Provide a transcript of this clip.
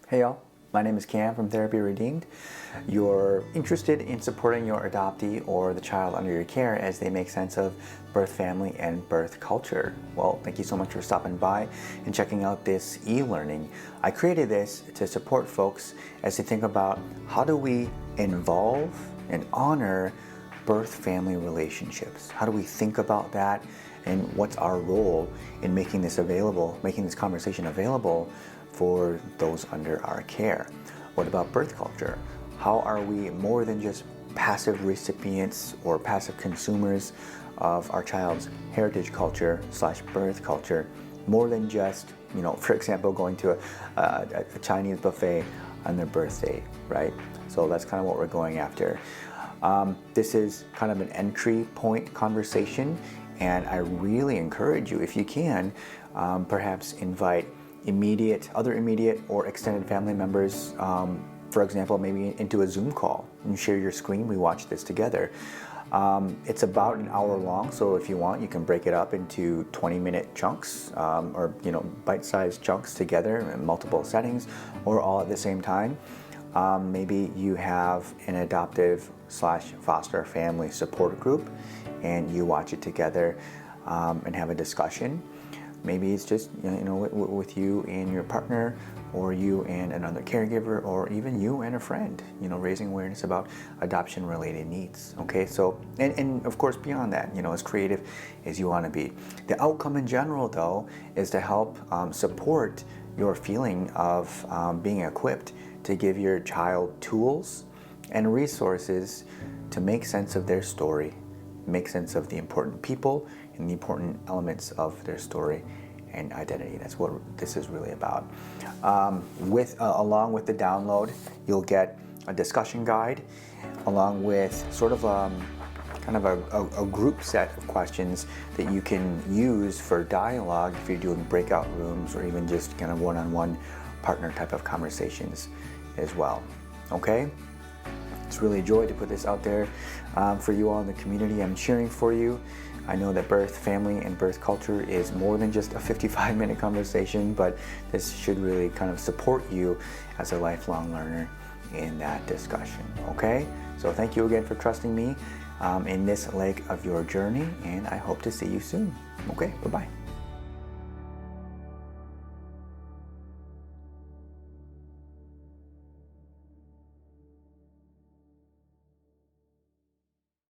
Hey y'all, my name is Cam from Therapy Redeemed. You're interested in supporting your adoptee or the child under your care as they make sense of birth family and birth culture. Well, thank you so much for stopping by and checking out this e-learning. I created this to support folks as they think about how do we involve and honor birth family relationships. How do we think about that, and what's our role in making this available, making this conversation available for those under our care? What about birth culture? How are we more than just passive recipients or passive consumers of our child's heritage culture / birth culture, more than just, for example, going to a Chinese buffet on their birthday, right? So that's kind of what we're going after. This is kind of an entry point conversation, and I really encourage you, if you can, perhaps invite other immediate or extended family members, for example, maybe into a Zoom call and share your screen. We watch this together. It's about an hour long, so if you want, you can break it up into 20-minute chunks, or bite-sized chunks together in multiple settings, or all at the same time. Maybe you have an adoptive / foster family support group, and you watch it together and have a discussion. Maybe it's just with you and your partner, or you and another caregiver, or even you and a friend, raising awareness about adoption related needs. Okay, so and of course beyond that, as creative as you want to be. The outcome in general though is to help support your feeling of being equipped to give your child tools and resources to make sense of their story, make sense of the important people and the important elements of their story and identity. That's what this is really about. Along with the download, you'll get a discussion guide, along with sort of kind of a group set of questions that you can use for dialogue if you're doing breakout rooms, or even just kind of one-on-one partner type of conversations as well. Okay? It's really a joy to put this out there for you all in the community. I'm cheering for you. I know that birth family and birth culture is more than just a 55-minute conversation, but this should really kind of support you as a lifelong learner in that discussion. Okay? So thank you again for trusting me in this leg of your journey, and I hope to see you soon. Okay? Bye-bye.